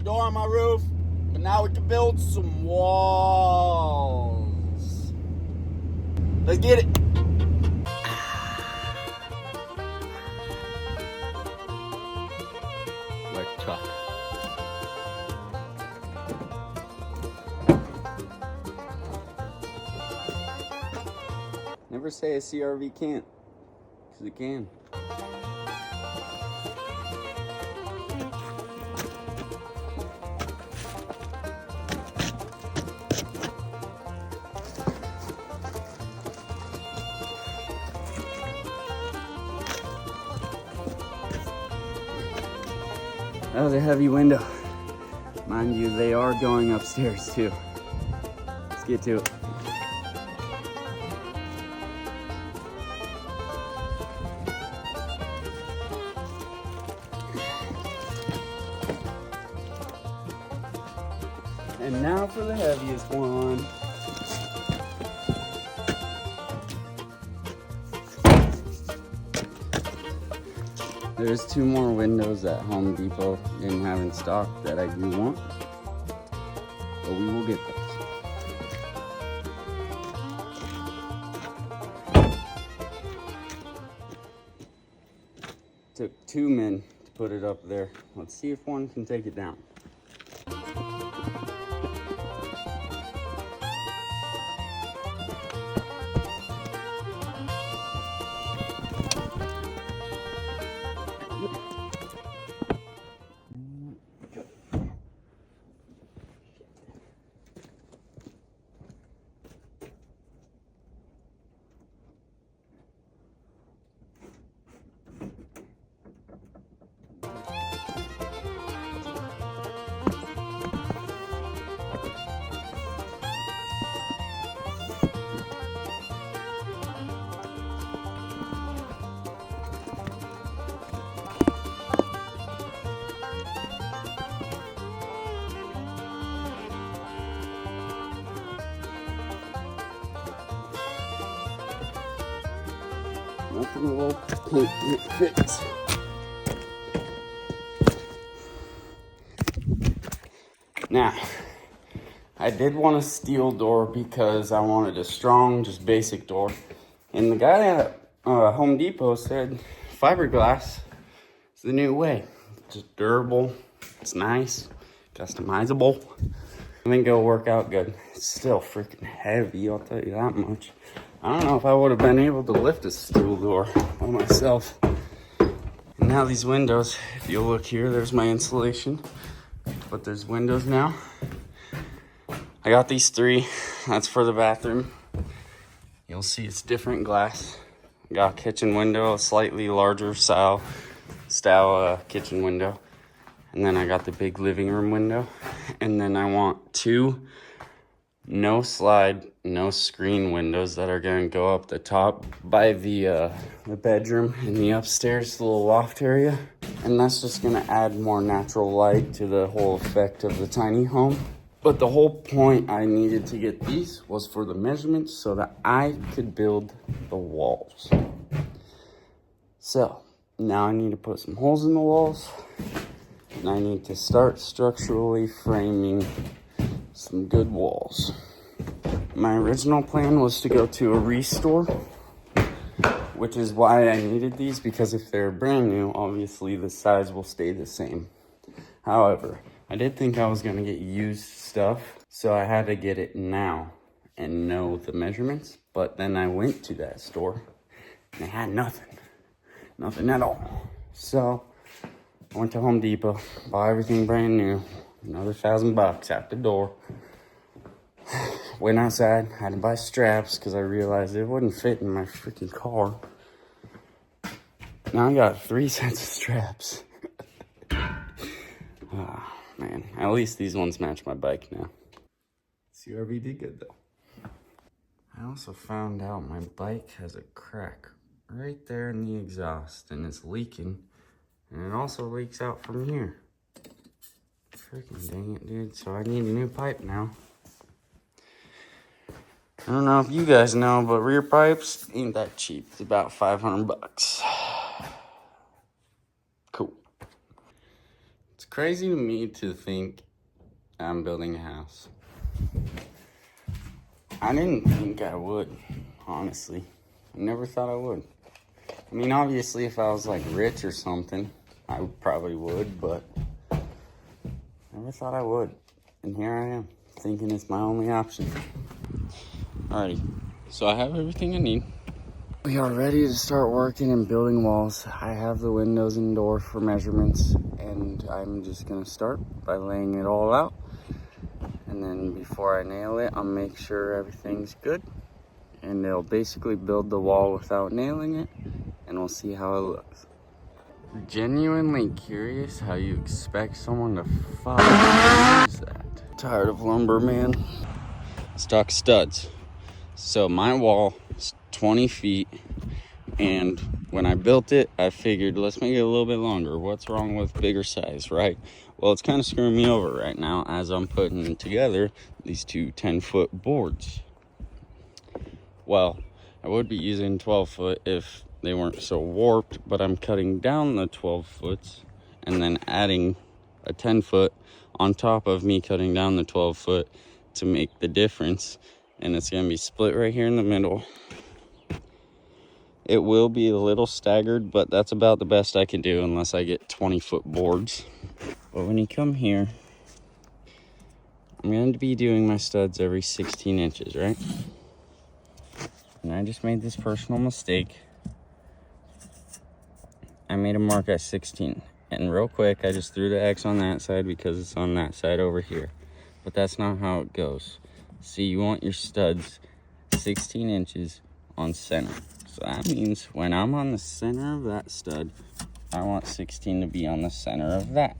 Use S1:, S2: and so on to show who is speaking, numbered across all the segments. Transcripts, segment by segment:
S1: door on my roof, but now we can build some walls. Let's get it. Like truck. Never say a CRV can't, because it can. That was a heavy window. Mind you, they are going upstairs too. Let's get to it. And now for the heaviest one. There's 2 more windows that Home Depot didn't have in stock that I do want, but we will get those. Took 2 men to put it up there. Let's see if one can take it down. Nothing will it fits. Now, I did want a steel door because I wanted a strong, just basic door. And the guy at Home Depot said fiberglass is the new way. It's just durable, it's nice, customizable. I think it'll work out good. It's still freaking heavy, I'll tell you that much. I don't know if I would have been able to lift a steel door by myself. And now these windows, if you look here, there's my insulation. But there's windows now. I got these 3. That's for the bathroom. You'll see it's different glass. I got a kitchen window, a slightly larger style kitchen window. And then I got the big living room window. And then I want 2 no slide, no screen windows that are going to go up the top by the bedroom in the upstairs little loft area. And that's just going to add more natural light to the whole effect of the tiny home. But the whole point I needed to get these was for the measurements so that I could build the walls. So now I need to put some holes in the walls. And I need to start structurally framing some good walls. My original plan was to go to a restore, which is why I needed these, because if they're brand new, obviously the size will stay the same. However, I did think I was going to get used stuff, so I had to get it now and know the measurements. But then I went to that store and they had nothing at all. So I went to Home Depot, bought everything brand new, another $1,000 out the door. Went outside, had to buy straps because I realized it wouldn't fit in my freaking car. Now I got 3 sets of straps. Oh, man, at least these ones match my bike now. CRV did good though. I also found out my bike has a crack right there in the exhaust and it's leaking. And it also leaks out from here. Freaking dang it, dude. So I need a new pipe now. I don't know if you guys know, but rear pipes ain't that cheap. It's about $500. Cool. It's crazy to me to think I'm building a house. I didn't think I would, honestly. I never thought I would. I mean, obviously, if I was like rich or something, I probably would, but I never thought I would. And here I am, thinking it's my only option. Alrighty, so I have everything I need. We are ready to start working and building walls. I have the windows and door for measurements, and I'm just gonna start by laying it all out. And then before I nail it, I'll make sure everything's good. And they'll basically build the wall without nailing it, and we'll see how it looks. Genuinely curious how you expect someone to fucking use that. Tired of lumber, man. Stock studs. So my wall is 20 feet, and when I built it, I figured let's make it a little bit longer. What's wrong with bigger size, right? Well, it's kind of screwing me over right now as I'm putting together these two 10-foot boards. Well, I would be using 12-foot if they weren't so warped, but I'm cutting down the 12 foots and then adding a 10-foot on top of me cutting down the 12-foot to make the difference. And it's going to be split right here in the middle. It will be a little staggered, but that's about the best I can do unless I get 20-foot boards. But when you come here, I'm going to be doing my studs every 16 inches, right? And I just made this personal mistake. I made a mark at 16. And real quick, I just threw the X on that side because it's on that side over here. But that's not how it goes. See, you want your studs 16 inches on center. So that means when I'm on the center of that stud, I want 16 to be on the center of that.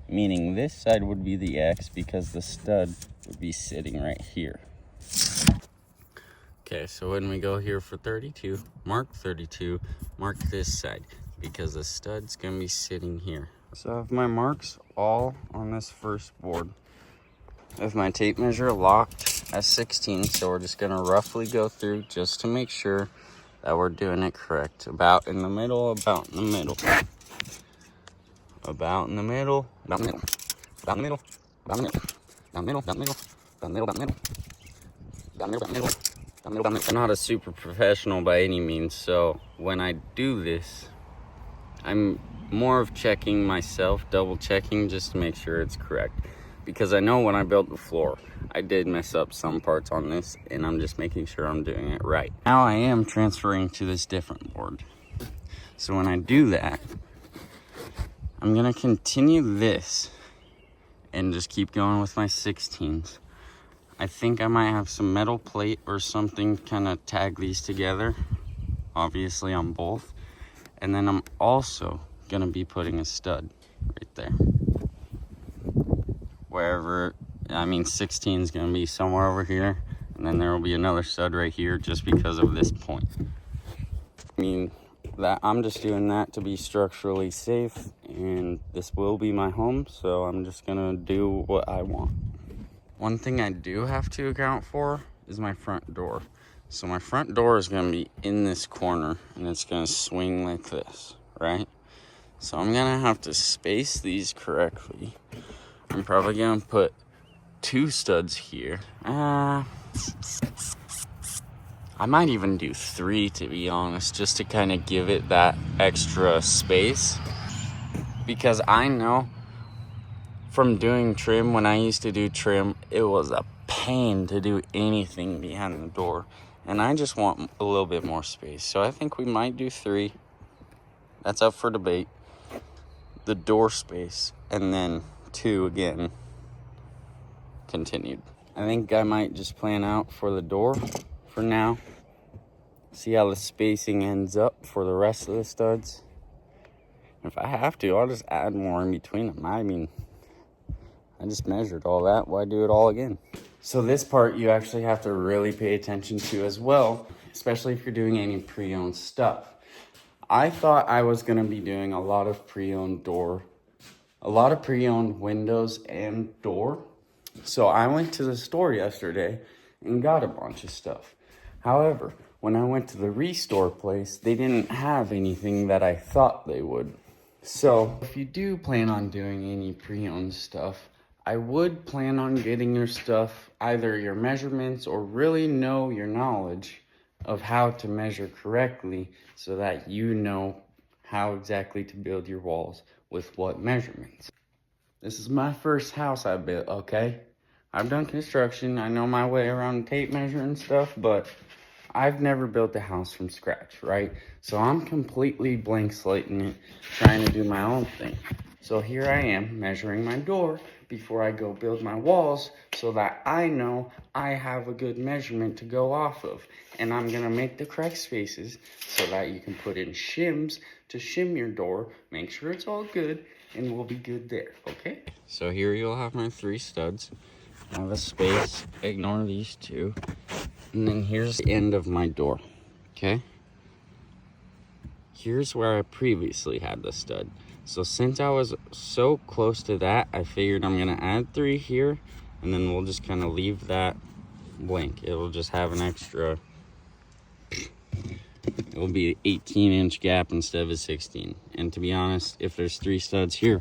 S1: Meaning this side would be the X because the stud would be sitting right here. Okay, so when we go here for 32, mark this side because the stud's gonna be sitting here. So I have my marks all on this first board. I have my tape measure locked at 16, so we're just gonna roughly go through just to make sure that we're doing it correct. About in the middle, about in the middle. About in the middle, about in the middle. About in the middle, about in the middle. About in the middle, about in the middle. About in the middle, about in the middle. About in the middle, about in the middle. I'm not a super professional by any means, so when I do this, I'm more of checking myself, double checking just to make sure it's correct. Because I know when I built the floor, I did mess up some parts on this, and I'm just making sure I'm doing it right. Now I am transferring to this different board. So when I do that, I'm gonna continue this and just keep going with my 16s. I think I might have some metal plate or something kind of tag these together, obviously on both. And then I'm also gonna be putting a stud right there. Wherever, 16 is gonna be somewhere over here, and then there will be another stud right here just because of this point. That I'm just doing that to be structurally safe, and this will be my home, so I'm just gonna do what I want. One thing I do have to account for is my front door. So my front door is gonna be in this corner, and it's gonna swing like this, right? So I'm gonna have to space these correctly. I'm probably gonna put 2 studs here. I might even do 3, to be honest, just to kind of give it that extra space. Because I know from doing trim, when I used to do trim, it was a pain to do anything behind the door. And I just want a little bit more space. So I think we might do 3. That's up for debate. The door space, and then 2 again, continued. I think I might just plan out for the door for now. See how the spacing ends up for the rest of the studs. If I have to, I'll just add more in between them. I just measured all that. Why do it all again? So this part you actually have to really pay attention to as well, especially if you're doing any pre-owned stuff. I thought I was gonna be doing a lot of pre-owned windows and door. So I went to the store yesterday and got a bunch of stuff. However, when I went to the restore place, they didn't have anything that I thought they would. So if you do plan on doing any pre-owned stuff, I would plan on getting your stuff, either your measurements or really know your knowledge of how to measure correctly so that you know how exactly to build your walls with what measurements. This is my first house I built, okay? I've done construction, I know my way around tape measure and stuff, but I've never built a house from scratch, right? So I'm completely blank slating it, trying to do my own thing. So here I am measuring my door before I go build my walls so that I know I have a good measurement to go off of. And I'm gonna make the correct spaces so that you can put in shims to shim your door, make sure it's all good, and we'll be good there, okay? So here you'll have my 3 studs. I have a space, ignore these 2. And then here's the end of my door, okay? Here's where I previously had the stud. So since I was so close to that, I figured I'm gonna add 3 here, and then we'll just kind of leave that blank. It'll just have an extra, it'll be an 18-inch gap instead of a 16. And to be honest, if there's 3 studs here,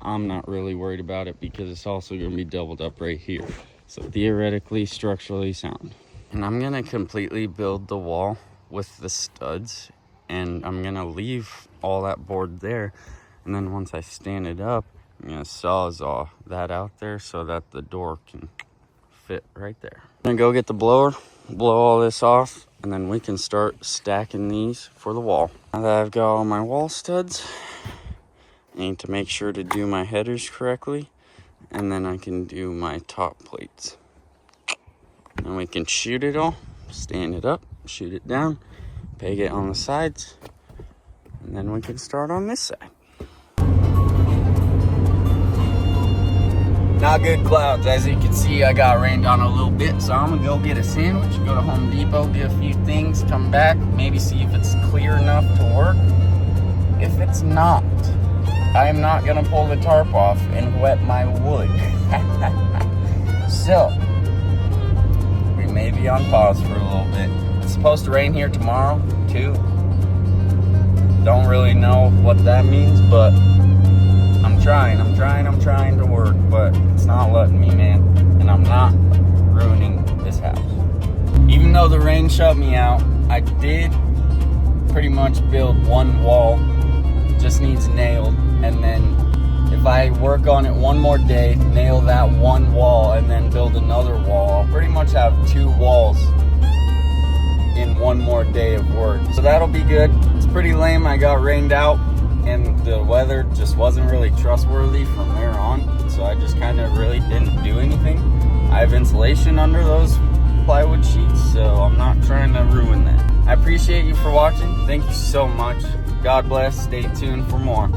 S1: I'm not really worried about it because it's also gonna be doubled up right here. So theoretically, structurally sound. And I'm gonna completely build the wall with the studs, and I'm gonna leave all that board there. And then once I stand it up, I'm gonna sawzall that out there so that the door can fit right there. I'm gonna go get the blower, blow all this off, and then we can start stacking these for the wall. Now that I've got all my wall studs, I need to make sure to do my headers correctly, and then I can do my top plates. And we can shoot it all, stand it up, shoot it down, peg it on the sides, and then we can start on this side. Not good clouds. As you can see, I got rained on a little bit, so I'm gonna go get a sandwich, go to Home Depot, get a few things, come back, maybe see if it's clear enough to work. If it's not, I am not gonna pull the tarp off and wet my wood. So, maybe on pause for a little bit. It's supposed to rain here tomorrow too. Don't really know what that means, but I'm trying to work, but it's not letting me, man. And I'm not ruining this house. Even though the rain shut me out, I did pretty much build 1 wall. Just needs nailed, and then if I work on it one more day, nail that 1 wall, and then build another wall, I'll pretty much have 2 walls in 1 more day of work. So that'll be good. It's pretty lame. I got rained out, and the weather just wasn't really trustworthy from there on. So I just kind of really didn't do anything. I have insulation under those plywood sheets, so I'm not trying to ruin that. I appreciate you for watching. Thank you so much. God bless. Stay tuned for more.